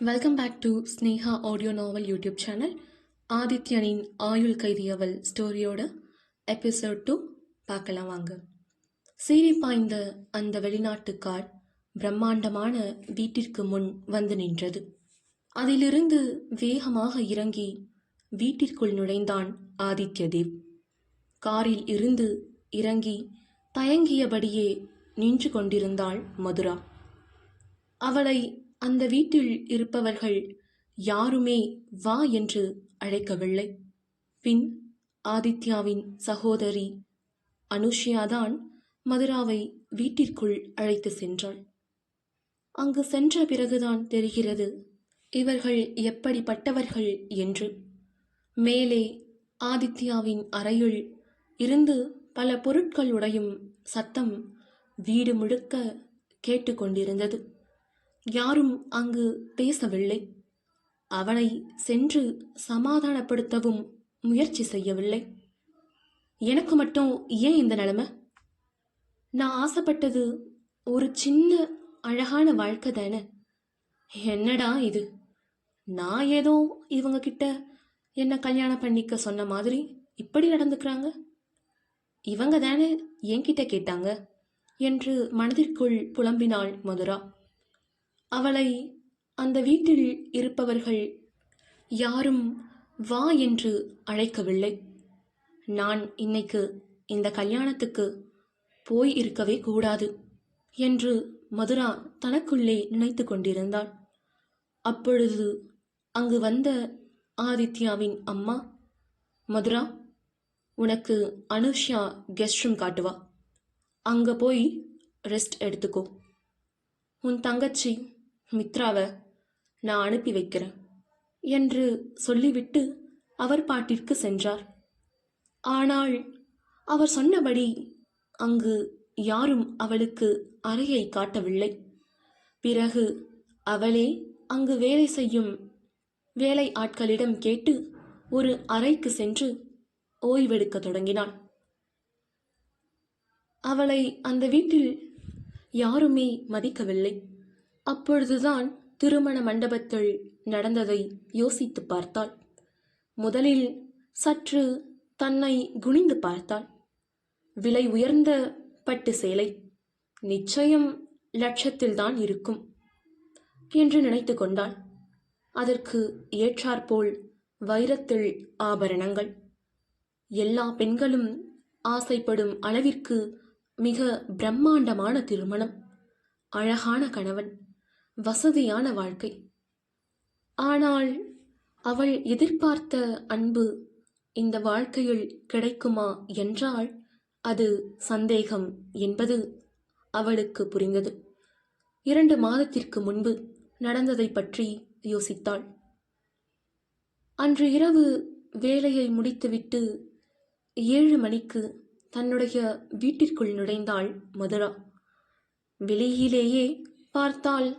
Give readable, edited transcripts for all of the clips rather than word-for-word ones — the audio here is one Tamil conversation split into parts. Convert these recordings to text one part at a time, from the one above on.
Welcome back to Sneha audio novel YouTube channel. ஆதித்யனின் ஆயுள் கைதியவள் ஸ்டோரியோட எபிசோட் 2 பார்க்கலாம் வாங்க. சீறி பாய்ந்த அந்த வெளிநாட்டு கார் பிரம்மாண்டமான வீட்டிற்கு முன் வந்து நின்றது. அதிலிருந்து வேகமாக இறங்கி வீட்டிற்குள் நுழைந்தான் ஆதித்யதேவ். காரில் இருந்து இறங்கி தயங்கியபடியே நின்று கொண்டிருந்தாள் மதுரா. அவளை அந்த வீட்டில் இருப்பவர்கள் யாருமே வா என்று அழைக்கவில்லை. பின் ஆதித்யாவின் சகோதரி அனுஷியாதான் மதுராவை வீட்டிற்குள் அழைத்து சென்றாள். அங்கு சென்ற பிறகுதான் தெரிகிறது இவர்கள் எப்படிப்பட்டவர்கள் என்று. மேலே ஆதித்யாவின் அறையுள் இருந்து பல பொருட்கள் உடையும் சத்தம் வீடு முழுக்க கேட்டுக்கொண்டிருந்தது. யாரும் அங்கு பேசவில்லை. அவளை சென்று சமாதானப்படுத்தவும் முயற்சி செய்யவில்லை. எனக்கு மட்டும் ஏன் இந்த நிலைமை? நான் ஆசைப்பட்டது ஒரு சின்ன அழகான வாழ்க்கை தானே. என்னடா இது? நான் ஏதோ இவங்க கிட்ட என்ன கல்யாணம் பண்ணிக்க சொன்ன மாதிரி இப்படி நடந்துக்கிறாங்க. இவங்க தானே என்கிட்ட கேட்டாங்க என்று மனதிற்குள் புலம்பினாள் மதுரா. அவளை அந்த வீட்டில் இருப்பவர்கள் யாரும் வா என்று அழைக்கவில்லை. நான் இன்னைக்கு இந்த கல்யாணத்துக்கு போய் இருக்கவே கூடாது என்று மதுரா தனக்குள்ளே நினைத்து கொண்டிருந்தாள். அப்பொழுது அங்கு வந்த ஆதித்யாவின் அம்மா, மதுரா, உனக்கு அனுஷா கெஸ்ட் ரூம் காட்டுவா, அங்கே போய் ரெஸ்ட் எடுத்துக்கோ. உன் தங்கச்சி மித்ராவை நான் அனுப்பி வைக்கிறேன் என்று சொல்லிவிட்டு அவர் பாட்டிற்கு சென்றார். ஆனால் அவர் சொன்னபடி அங்கு யாரும் அவளுக்கு அறையை காட்டவில்லை. பிறகு அவளே அங்கு வேலை செய்யும் வேலை ஆட்களிடம் கேட்டு ஒரு அறைக்கு சென்று ஓய்வெடுக்க தொடங்கினாள். அவளை அந்த வீட்டில் யாருமே மதிக்கவில்லை. அப்பொழுதுதான் திருமண மண்டபத்தில் நடந்ததை யோசித்து பார்த்தாள். முதலில் சற்று தன்னை குனிந்து பார்த்தாள். விலை உயர்ந்த பட்டு சேலை நிச்சயம் லட்சத்தில்தான் இருக்கும் என்று நினைத்து கொண்டாள். அதற்கு ஏற்றாற்போல் வைரத்தில் ஆபரணங்கள். எல்லா பெண்களும் ஆசைப்படும் அளவிற்கு மிக பிரம்மாண்டமான திருமணம், அழகான கணவன், வசதியான வாழ்க்கை. ஆனால் அவள் எதிர்பார்த்த அன்பு இந்த வாழ்க்கையில் கிடைக்குமா என்றால் அது சந்தேகம் என்பது அவளுக்கு புரிந்தது. 2 மாதத்திற்கு முன்பு நடந்ததை பற்றி யோசித்தாள். அன்று இரவு வேலையை முடித்துவிட்டு 7 மணிக்கு தன்னுடைய வீட்டிற்குள் நுழைந்தாள் மதுரா. வெளியிலேயே பார்த்தால்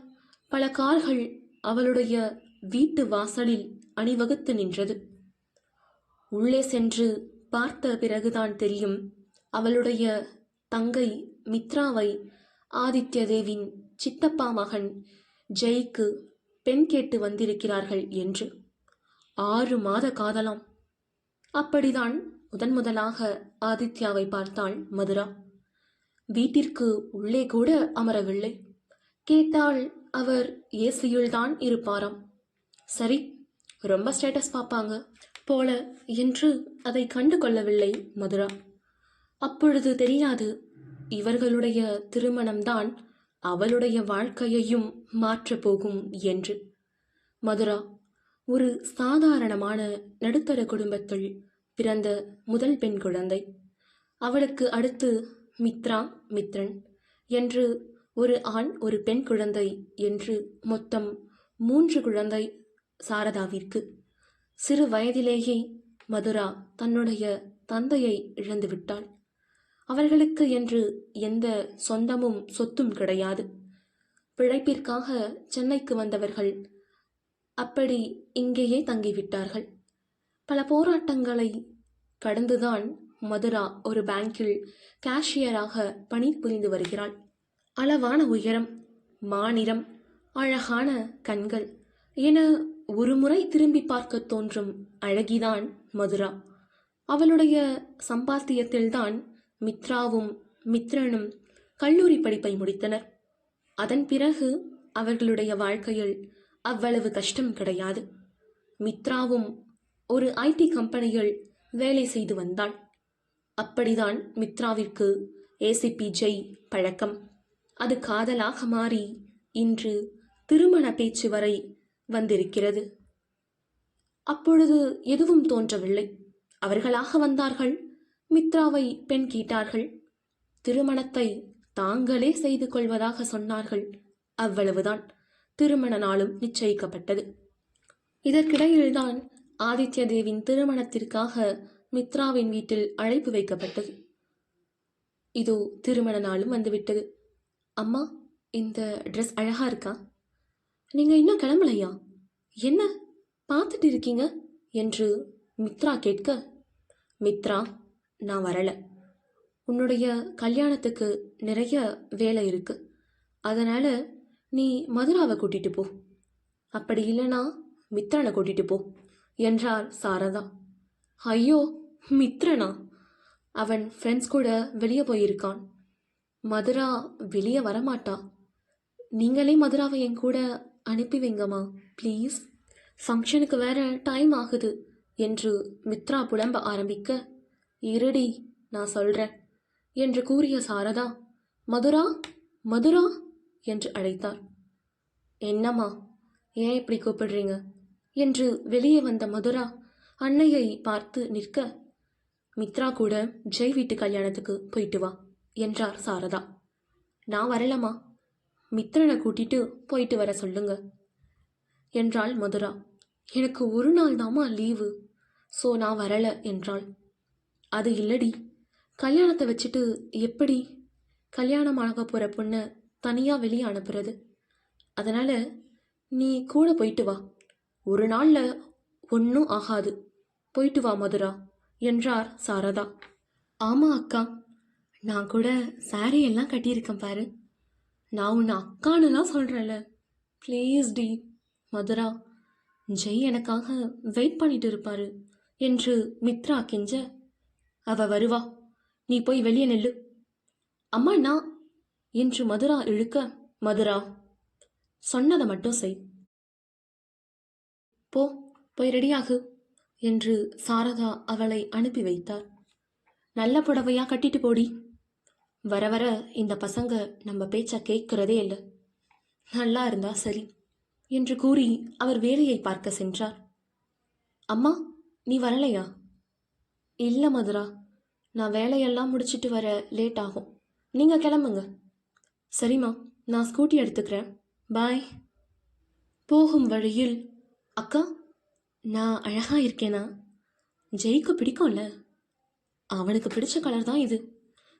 பல கார்கள் அவளுடைய வீட்டு வாசலில் அணிவகுத்து நின்றது. உள்ளே சென்று பார்த்த பிறகுதான் தெரியும் அவளுடைய தங்கை மித்ராவை ஆதித்யதேவின் சித்தப்பா மகன் ஜெய்க்கு பெண் கேட்டு வந்திருக்கிறார்கள் என்று. 6 மாத காதலாம். அப்படிதான் முதலாக ஆதித்யாவை பார்த்தாள் மதுரா. வீட்டிற்கு உள்ளே கூட அமரவில்லை. கேட்டால் அவர் ஏசியில்தான் இருப்பாராம். சரி, ரொம்ப ஸ்டேட்டஸ் பார்ப்பாங்க போல என்று அதை கண்டு கொள்ளவில்லை மதுரா. அப்பொழுது தெரியாது இவர்களுடைய திருமணம்தான் அவளுடைய வாழ்க்கையையும் மாற்றப்போகும் என்று. மதுரா ஒரு சாதாரணமான நடுத்தர குடும்பத்தில் பிறந்த முதல் பெண் குழந்தை. அவளுக்கு அடுத்து மித்ரா, மித்ரன் என்று ஒரு ஆண் ஒரு பெண் குழந்தை என்று மொத்தம் 3 குழந்தை சாரதாவிற்கு. சிறு வயதிலேயே மதுரா தன்னுடைய தந்தையை இழந்துவிட்டாள். அவர்களுக்கு என்று எந்த சொந்தமும் சொத்தும் கிடையாது. பிழைப்பிற்காக சென்னைக்கு வந்தவர்கள் அப்படி இங்கேயே தங்கிவிட்டார்கள். பல போராட்டங்களை கடந்துதான் மதுரா ஒரு பேங்கில் கேஷியராக பணிபுரிந்து வருகிறாள். அளவான உயரம், மாநிறம், அழகான கண்கள், என ஒரு முறை திரும்பி பார்க்க தோன்றும் அழகிதான் மதுரா. அவளுடைய சம்பாத்தியத்தில்தான் மித்ராவும் மித்ரனும் கல்லூரி படிப்பை முடித்தனர். அதன் பிறகு அவர்களுடைய வாழ்க்கையில் அவ்வளவு கஷ்டம் கிடையாது. மித்ராவும் ஒரு ஐடி கம்பெனியில் வேலை செய்து வந்தாள். அப்படிதான் மித்ராவிற்கு ஏசிபி ஜெய் பழக்கம். அது காதலாக மாறி இன்று திருமண பேச்சு வரை வந்திருக்கிறது. அப்பொழுது எதுவும் தோன்றவில்லை. அவர்களாக வந்தார்கள், மித்ராவை பெண் கேட்டார்கள், திருமணத்தை தாங்களே செய்து கொள்வதாக சொன்னார்கள். அவ்வளவுதான். திருமண நாளும் நிச்சயிக்கப்பட்டது. இதற்கிடையில்தான் ஆதித்ய தேவின் திருமணத்திற்காக மித்ராவின் வீட்டில் அழைப்பு வைக்கப்பட்டது. இதோ திருமண நாளும் வந்துவிட்டது. அம்மா, இந்த ட்ரெஸ் அழகா இருக்கா? நீங்க இன்னும் கிளம்பலையா? என்ன பார்த்துட்டு இருக்கீங்க என்று மித்ரா கேட்க, மித்ரா, நான் வரல. உன்னுடைய கல்யாணத்துக்கு நிறைய வேலை இருக்கு. அதனால நீ மதுராவை கூட்டிட்டு போ. அப்படி இல்லைனா மித்ரனை கூட்டிட்டு போ என்றார் சாரதா. ஐயோ, மித்ரனா? அவன் ஃப்ரெண்ட்ஸ் கூட வெளியே போயிருக்கான். மதுரா வெளியே வரமாட்டா. நீங்களே மதுராவை என் கூட அனுப்பி வைங்கம்மா ப்ளீஸ். ஃபங்க்ஷனுக்கு வேற டைம் ஆகுது என்று மித்ரா புலம்ப ஆரம்பிக்க, இருடி நான் சொல்கிறேன் என்று கூறிய சாரதா, மதுரா, மதுரா என்று அழைத்தார். என்னம்மா, ஏன் இப்படி கூப்பிடுறீங்க என்று வெளியே வந்த மதுரா அன்னையை பார்த்து நிற்க, மித்ரா கூட ஜெய் வீட்டு கல்யாணத்துக்கு போயிட்டு வா என்றார் சாரதா. நான் வரலம்மா, மித்ரனை கூட்டிட்டு போயிட்டு வர சொல்லுங்க என்றாள் மதுரா. எனக்கு ஒரு நாள் தாம்மா லீவு, ஸோ நான் வரல என்றாள். அது இல்லடி, கல்யாணத்தை வச்சுட்டு எப்படி கல்யாணம் ஆக போகிற பொண்ணை தனியாக வெளியே அனுப்புறது? அதனால் நீ கூட போயிட்டு வா. ஒரு நாளில் ஒன்றும் ஆகாது. போயிட்டு வா மதுரா என்றார் சாரதா. ஆமாம் அக்கா, நான் கூட சாரி எல்லாம் கட்டியிருக்கேன் பாரு. நான் உன்னை அக்கானுலாம் சொல்கிறேன்ல, ப்ளீஸ் டி. மதுரா, ஜெய் எனக்காக வெயிட் பண்ணிட்டு இருப்பாரு என்று மித்ரா கெஞ்ச, அவ வருவா, நீ போய் வெளியே நில்லு. அம்மா நான் என்று மதுரா இழுக்க, மதுரா சொன்னதை மட்டும் செய், போ போய் ரெடியாகு என்று சாரதா அவளை அனுப்பி வைத்தார். நல்ல புடவையா கட்டிட்டு போடி. வர வர இந்த பசங்க நம்ம பேச்சை கேட்கிறதே இல்லை. நல்லா இருந்தா சரி என்று கூறி அவர் வேலையை பார்க்க சென்றார். அம்மா, நீ வரலையா? இல்லை மதுரா, நான் வேலையெல்லாம் முடிச்சிட்டு வர லேட் ஆகும். நீங்கள் கிளம்புங்க. சரிம்மா, நான் ஸ்கூட்டி எடுத்துக்கிறேன், பாய். போகும் வழியில், அக்கா, நான் அழகா இருக்கேனா? ஜெய்க்கு பிடிக்கும்ல? அவனுக்கு பிடிச்ச கலர் தான் இது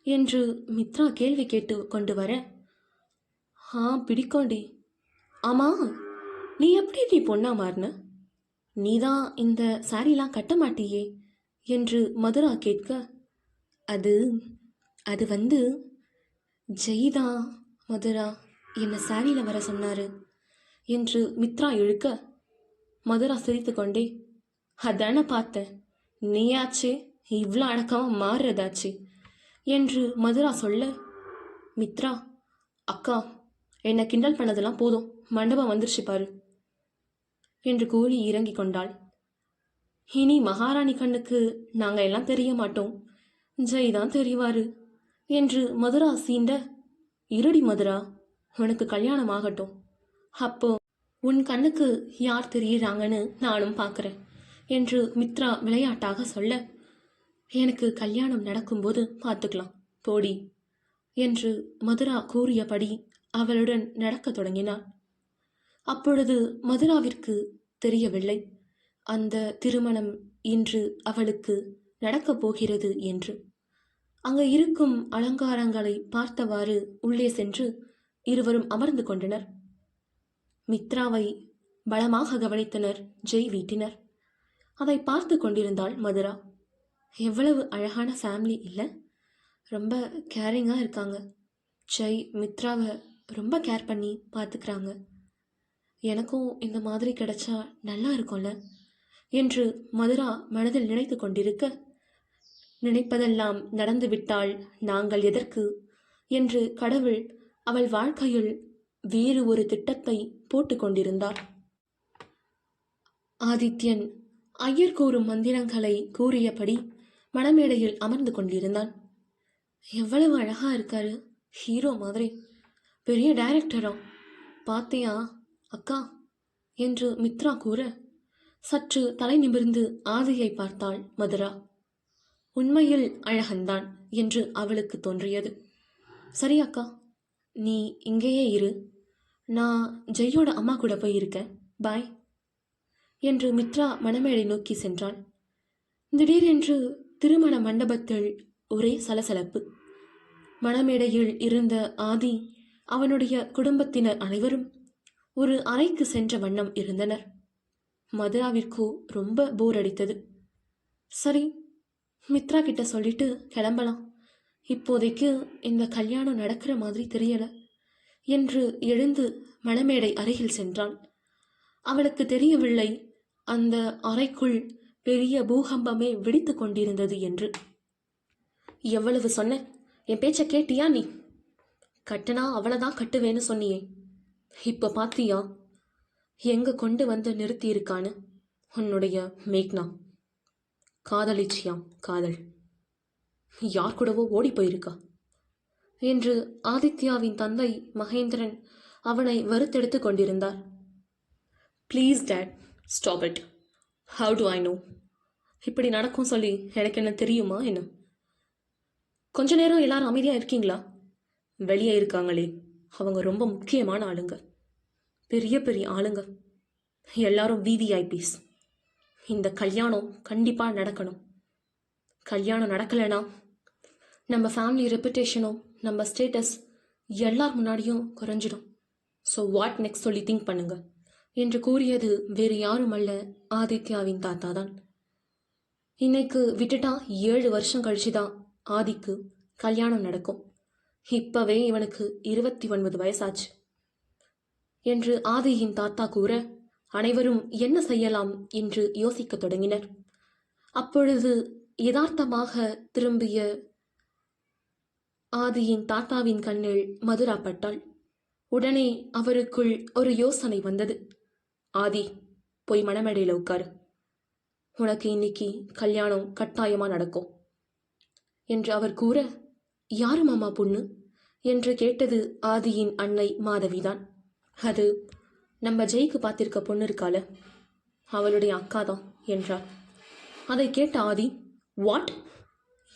என்று மித்ரா கேள்வி கேட்டு கொண்டு வர, பிடிக்கோண்டி. ஆமாம், நீ எப்படி நீ பொண்ணா மாறின? நீ தான் இந்த சாரிலாம் கட்ட மாட்டியே என்று மதுரா கேட்க, அது அது வந்து ஜெய் தான் மதுரா என்னை சாரியில் வர சொன்னார் என்று மித்ரா இழுக்க, மதுரா சிரித்து கொண்டே, அதானே பார்த்தேன், நீயாச்சு இவ்வளோ அடக்கமாக மாறுறதாச்சு என்று மதுரா சொல்ல, மித்ரா, அக்கா என்னை கிண்டல் பண்ணதெல்லாம் போதும், மண்டபம் வந்துருச்சு பாரு என்று கூறி இறங்கி கொண்டாள். இனி மகாராணி கண்ணுக்கு நாங்கள் எல்லாம் தெரிய மாட்டோம், ஜெய் தான் தெரிவாரு என்று மதுரா சீண்ட, இருடி மதுரா, உனக்கு கல்யாணம் ஆகட்டும், அப்போ உன் கண்ணுக்கு யார் தெரியுறாங்கன்னு நானும் பார்க்குறேன் என்று மித்ரா விளையாட்டாக சொல்ல, எனக்கு கல்யாணம் நடக்கும்போது பார்த்துக்கலாம் போடி என்று மதுரா கூறியபடி அவளுடன் நடக்கத் தொடங்கினாள். அப்பொழுது மதுராவிற்கு தெரியவில்லை அந்த திருமணம் இன்று அவளுக்கு நடக்கப் போகிறது என்று. அங்கே இருக்கும் அலங்காரங்களை பார்த்தவாறு உள்ளே சென்று இருவரும் அமர்ந்து கொண்டனர். மித்ராவை பலமாக கவனித்தனர் ஜெய் வீட்டினர். அதை பார்த்து கொண்டிருந்தாள் மதுரா. எவ்வளவு அழகான ஃபேமிலி இல்லை? ரொம்ப கேரிங்காக இருக்காங்க. ஜெய் மித்ராவை ரொம்ப கேர் பண்ணி பார்த்துக்கிறாங்க. எனக்கும் இந்த மாதிரி கிடைச்சா நல்லா இருக்கும்ல என்று மதுரா மனதில் நினைத்து கொண்டிருக்க, நினைப்பதெல்லாம் நடந்துவிட்டால் நாங்கள் எதற்கு என்று கடவுள் அவள் வாழ்க்கையில் வேறு ஒரு திட்டத்தை போட்டு கொண்டிருந்தார். ஆதித்யன் ஐயர் கூறும் மந்திரங்களை கூறியபடி மணமேடையில் அமர்ந்து கொண்டிருந்தான். எவ்வளவு அழகா இருக்காரு, ஹீரோ மாதிரி, பெரிய டைரக்டரா, பாத்தியா அக்கா என்று மித்ரா கூற, சற்று தலை நிமிர்ந்து ஆதியை பார்த்தாள் மதுரா. உண்மையில் அழகன்தான் என்று அவளுக்கு தோன்றியது. சரி அக்கா, நீ இங்கேயே இரு, நான் ஜெயோட அம்மா கூட போய் இருக்கேன், பாய் என்று மித்ரா மணமேடை நோக்கி சென்றாள். திடீரென்று திருமண மண்டபத்தில் ஒரே சலசலப்பு. மணமேடையில் இருந்த ஆதி அவனுடைய குடும்பத்தினர் அனைவரும் ஒரு அறைக்கு சென்ற வண்ணம் இருந்தனர். மதுராவிற்கோ ரொம்ப போர் அடித்தது. சரி, மித்ரா கிட்ட சொல்லிட்டு கிளம்பலாம், இப்போதைக்கு இந்த கல்யாணம் நடக்கிற மாதிரி தெரியல என்று எழுந்து மணமேடை அறையில் சென்றாள். அவளுக்கு தெரியவில்லை அந்த அறைக்குள் பெரிய பூகம்பமே வெடித்து கொண்டிருந்தது என்று. எவ்வளவு சொன்ன, என் பேச்ச கேட்டியா நீ? கட்டுனா அவளைதான் கட்டுவேன்னு சொன்னியே, இப்ப பாத்தியா எங்க கொண்டு வந்து நிறுத்தி இருக்கான்னு? உன்னுடைய மேக்னா காதலிச்சியாம், காதல் யார் கூடவோ ஓடி போயிருக்கா என்று ஆதித்யாவின் தந்தை மகேந்திரன் அவனை வறுத்தெடுத்து கொண்டிருந்தார். Please date, stop it. How to I know? இப்படி நடக்கும் சொல்லி எனக்கு என்ன தெரியுமா என்ன? கொஞ்ச நேரம் எல்லாரும் அமைதியாக இருக்கீங்களா? வெளியே இருக்காங்களே, அவங்க ரொம்ப முக்கியமான ஆளுங்க, பெரிய பெரிய ஆளுங்க, எல்லாரும் விவிஐபிஸ். இந்த கல்யாணம் கண்டிப்பாக நடக்கணும். கல்யாணம் நடக்கலைன்னா நம்ம ஃபேமிலி ரெப்புடேஷனும் நம்ம ஸ்டேட்டஸ் எல்லார் முன்னாடியும் குறைஞ்சிடும். ஸோ வாட் நெக்ஸ்ட் சொல்லி திங்க் பண்ணுங்க என்று கூறியது வேறு யாரும் அல்ல, ஆதித்யாவின் தாத்தா தான். இன்னைக்கு விட்டுட்டா 7 வருஷம் கழிச்சுதான் ஆதிக்கு கல்யாணம் நடக்கும். இப்பவே இவனுக்கு 29 வயசாச்சு என்று ஆதியின் தாத்தா கூற, அனைவரும் என்ன செய்யலாம் என்று யோசிக்க தொடங்கினர். அப்பொழுது யதார்த்தமாக திரும்பிய ஆதியின் தாத்தாவின் கண்ணில் மதுரா பட்டாள். உடனே அவருக்குள் ஒரு யோசனை வந்தது. ஆதி, போய் மணமேடையில் உட்காரு, உனக்கு இன்னைக்கு கல்யாணம் கட்டாயமா நடக்கும் என்று அவர் கூற, யாரு மாமா பொண்ணு என்று கேட்டது ஆதியின் அன்னை மாதவிதான். அது நம்ம ஜெய்க்கு பார்த்திருக்க பொண்ணு இருக்கால, அவளுடைய அக்கா தான் என்றார். அதை கேட்ட ஆதி, வாட்?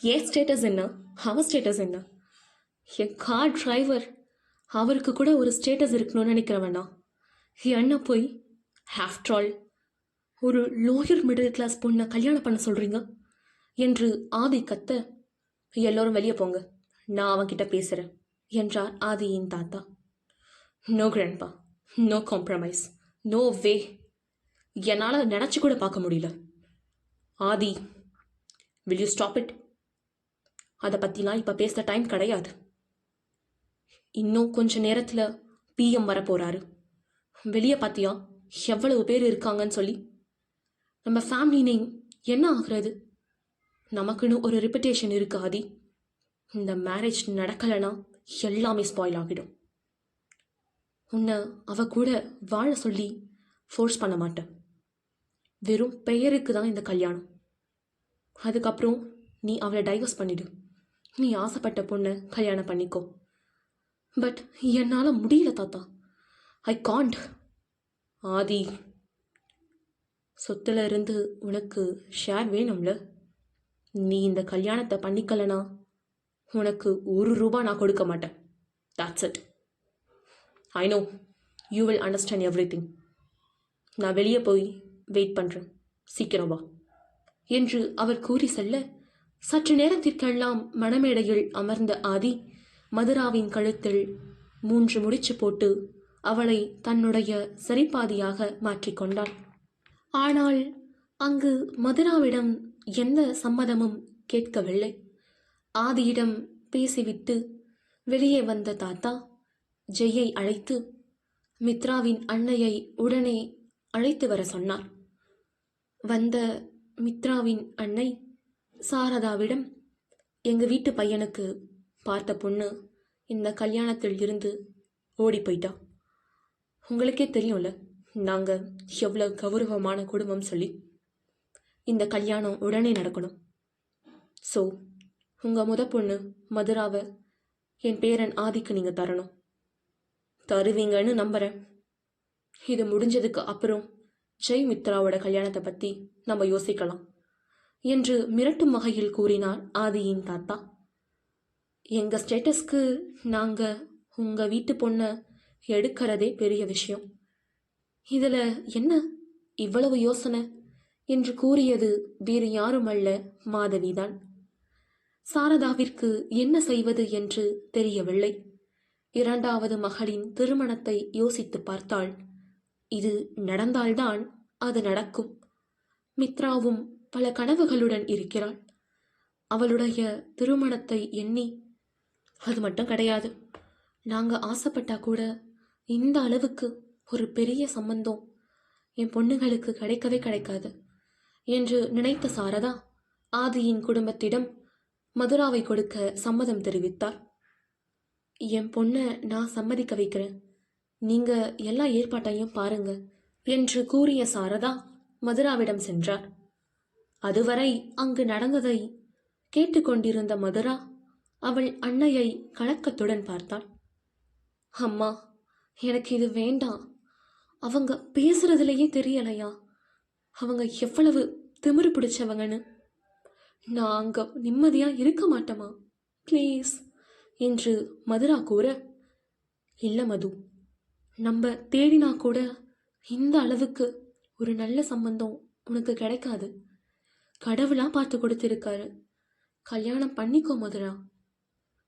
ஏன் ஸ்டேட்டஸ் என்ன, அவன் ஸ்டேட்டஸ் என்ன? என் கார் டிரைவர், அவருக்கு கூட ஒரு ஸ்டேட்டஸ் இருக்கணும்னு நினைக்கிறவனா என்ன போய் ஆஃப்டர் ஆல் ஒரு லோயர் மிடில் கிளாஸ் பொண்ணை கல்யாணம் பண்ண சொல்றீங்க என்று ஆதி கத்த, எல்லோரும் வெளியே போங்க, நான் அவன்கிட்ட பேசுறேன் என்றார் ஆதியின் தாத்தா. No grandpa, no compromise, no way, என்னால் நினச்சி கூட பார்க்க முடியல. Aadhi, will you stop it? அதை பற்றிலாம் இப்போ பேசுகிற டைம் கிடையாது. இன்னும் கொஞ்ச நேரத்தில் பிஎம் வரப்போகிறாரு. வெளியே பார்த்தியா எவ்வளவு பேர் இருக்காங்கன்னு சொல்லி? நம்ம ஃபேமிலி நேம் என்ன ஆகுறது? நமக்குன்னு ஒரு ரெப்புடேஷன் இருக்கு ஆதி. இந்த மேரேஜ் நடக்கலைன்னா எல்லாமே ஸ்பாயில் ஆகிடும். உன்னை அவ கூட வாழ சொல்லி ஃபோர்ஸ் பண்ண மாட்டேன். வெறும் பெயருக்கு தான் இந்த கல்யாணம். அதுக்கப்புறம் நீ அவளை டைவர்ஸ் பண்ணிடு. நீ ஆசைப்பட்ட பொண்ணை கல்யாணம் பண்ணிக்கோ. பட் என்னால் முடியல தாத்தா, ஐ காண்ட். ஆதி, சொத்துல இருந்து உனக்கு ஷேர் வேணும்ல. நீ இந்த கல்யாணத்தை பண்ணிக்கலனா உனக்கு ₹1 நான் கொடுக்க மாட்டேன். That's it. I know you will understand every thing. நான் வெளியே போய் வெயிட் பண்ணுறேன், சீக்கிரம் வா என்று அவர் கூறி செல்ல, சற்று நேரத்திற்கெல்லாம் மணமேடையில் அமர்ந்த ஆதி மதுராவின் கழுத்தில் 3 முடிச்சு போட்டு அவளை தன்னுடைய சரிபாதியாக மாற்றிக்கொண்டாள். ஆனால் அங்கு மதுராவிடம் எந்த சம்மதமும் கேட்கவில்லை. ஆதியிடம் பேசிவிட்டு வெளியே வந்த தாத்தா ஜெய்யை அழைத்து, மித்ராவின் அன்னையை உடனே அழைத்து வர சொன்னார். வந்த மித்ராவின் அன்னை சாரதாவிடம், எங்கள் வீட்டு பையனுக்கு பார்த்த பொண்ணு இந்த கல்யாணத்தில் இருந்து ஓடி போயிட்டா. உங்களுக்கே தெரியும்ல நாங்கள் எவ்வளோ கௌரவமான குடும்பம் சொல்லி. இந்த கல்யாணம் உடனே நடக்கணும். ஸோ உங்கள் பொண்ணு மதுராவை என் பேரன் ஆதிக்கு நீங்கள் தரணும். தருவீங்கன்னு நம்புகிறேன். இது முடிஞ்சதுக்கு அப்புறம் ஜெய் மித்ராவோட கல்யாணத்தை பற்றி நம்ம யோசிக்கலாம் என்று மிரட்டும் வகையில் கூறினார் ஆதியின் தாத்தா. எங்கள் ஸ்டேட்டஸ்க்கு நாங்கள் உங்கள் வீட்டு பொண்ணை எடுக்கிறதே பெரிய விஷயம். இதில் என்ன இவ்வளவு யோசனை என்று கூறியது வேறு யாருமல்ல மாதவிதான். சாரதாவிற்கு என்ன செய்வது என்று தெரியவில்லை. இரண்டாவது மகளின் திருமணத்தை யோசித்து பார்த்தாள். இது நடந்தால்தான் அது நடக்கும். மித்ராவும் பல கனவுகளுடன் இருக்கிறாள். அவளுடைய திருமணத்தை எண்ணி, அது மட்டும் கிடையாது, நாங்கள் ஆசைப்பட்டா கூட இந்த அளவுக்கு ஒரு பெரிய சம்பந்தம் என் பொண்ணுங்களுக்கு கிடைக்கவே கிடைக்காது என்று நினைத்த சாரதா ஆதியின் குடும்பத்திடம் மதுராவை கொடுக்க சம்மதம் தெரிவித்தார். என் பொண்ணை நான் சம்மதிக்க வைக்கிறேன், நீங்க எல்லா ஏற்பாட்டையும் பாருங்க என்று கூறிய சாரதா மதுராவிடம் சென்றார். அதுவரை அங்கு நடந்ததை கேட்டுக்கொண்டிருந்த மதுரா அவள் அன்னையை கலக்கத்துடன் பார்த்தாள். அம்மா, எனக்கு இது வேண்டாம். அவங்க பேசுறதுலேயே தெரியலையா அவங்க எவ்வளவு திமிரு பிடிச்சவங்கன்னு? நான் அங்க நிம்மதியா இருக்க மாட்டேமா, ப்ளீஸ் என்று மதுரா கூற, இல்லை மது, நம்ம தேடினா கூட இந்த அளவுக்கு ஒரு நல்ல சம்பந்தம் உனக்கு கிடைக்காது. கடவுளா பார்த்து கொடுத்திருக்காரு. கல்யாணம் பண்ணிக்கோ மதுரா.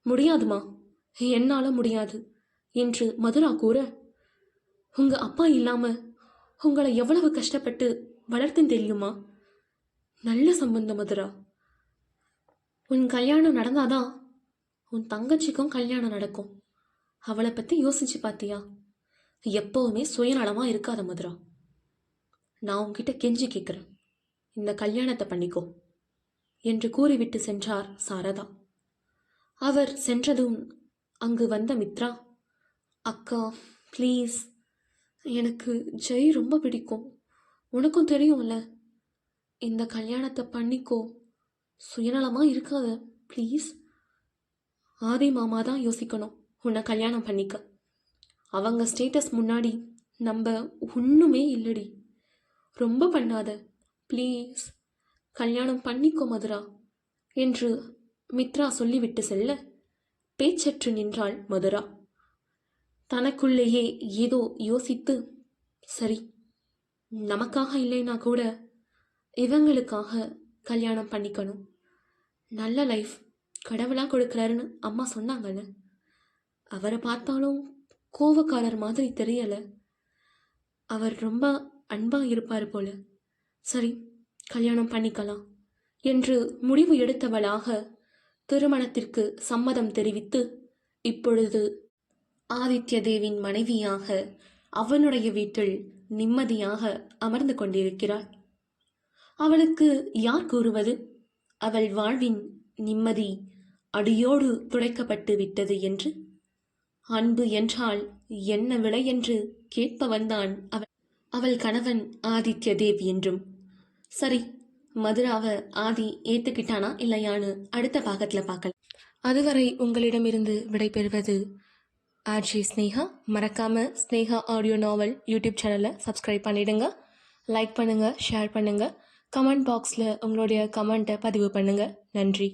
முடியாதுமா, என்னால முடியாது என்று மதுரா கூற, உங்க அப்பா இல்லாம உங்களை எவ்வளவு கஷ்டப்பட்டு வளர்த்தேன் தெரியுமா? நல்ல சம்பந்தம் மதுரா. உன் கல்யாணம் நடந்தாதான் உன் தங்கச்சிக்கும் கல்யாணம் நடக்கும். அவளை பத்தி யோசிச்சு பார்த்தியா? எப்பவுமே சுயநலமா இருக்காத மதுரா. நான் உன்கிட்ட கெஞ்சி கேட்குறேன், இந்த கல்யாணத்தை பண்ணிக்கோ என்று கூறிவிட்டு சென்றார் சாரதா. அவர் சென்றதும் அங்கு வந்த மித்ரா, அக்கா ப்ளீஸ், எனக்கு ஜெய் ரொம்ப பிடிக்கும், உனக்கும் தெரியும்ல, இந்த கல்யாணத்தை பண்ணிக்கோ, சுயநலமா இருக்காத ப்ளீஸ். ஆதி மாமா தான் யோசிக்கணும் உன்னை கல்யாணம் பண்ணிக்க. அவங்க ஸ்டேட்டஸ் முன்னாடி நம்ம ஒன்றுமே இல்லடி. ரொம்ப பண்ணாத ப்ளீஸ், கல்யாணம் பண்ணிக்கோ மதுரா என்று மித்ரா சொல்லிவிட்டு செல்ல பேச்சற்று நின்றாள் மதுரா. தனக்குள்ளேயே ஏதோ யோசித்து, சரி, நமக்காக இல்லைன்னா கூட இவங்களுக்காக கல்யாணம் பண்ணிக்கணும். நல்ல லைஃப் கடவுளாக கொடுக்குறாருன்னு அம்மா சொன்னாங்கன்னு. அவரை பார்த்தாலும் கோவக்காரர் மாதிரி தெரியலை. அவர் ரொம்ப அன்பாக இருப்பார் போல. சரி, கல்யாணம் பண்ணிக்கலாம் என்று முடிவு எடுத்தவளாக திருமணத்திற்கு சம்மதம் தெரிவித்து இப்பொழுது ஆதித்ய தேவின் மனைவியாக அவனுடைய வீட்டில் நிம்மதியாக அமர்ந்து கொண்டிருக்கிறாள். அவளுக்கு யார் கூறுவது அவள் வாழ்வின் நிம்மதி அடியோடு துடைக்கப்பட்டு விட்டது என்று? அன்பு என்றால் என்ன விலை என்று கேட்பவன்தான் அவள் கணவன் ஆதித்ய தேவ் என்றும். சரி, மதுராவை ஆதி ஏத்துக்கிட்டானா இல்லையான்னு அடுத்த பாகத்துல பார்க்கலாம். அதுவரை உங்களிடமிருந்து விடைபெறுவது ஆர்ஜி ஸ்னேகா. மறக்காம ஸ்னேகா ஆடியோ நாவல் யூடியூப் சேனலை சப்ஸ்கிரைப் பண்ணிடுங்க. லைக் பண்ணுங்க, ஷேர் பண்ணுங்க, கமெண்ட் பாக்ஸில் உங்களுடைய கமெண்ட்டை பதிவு பண்ணுங்க. நன்றி.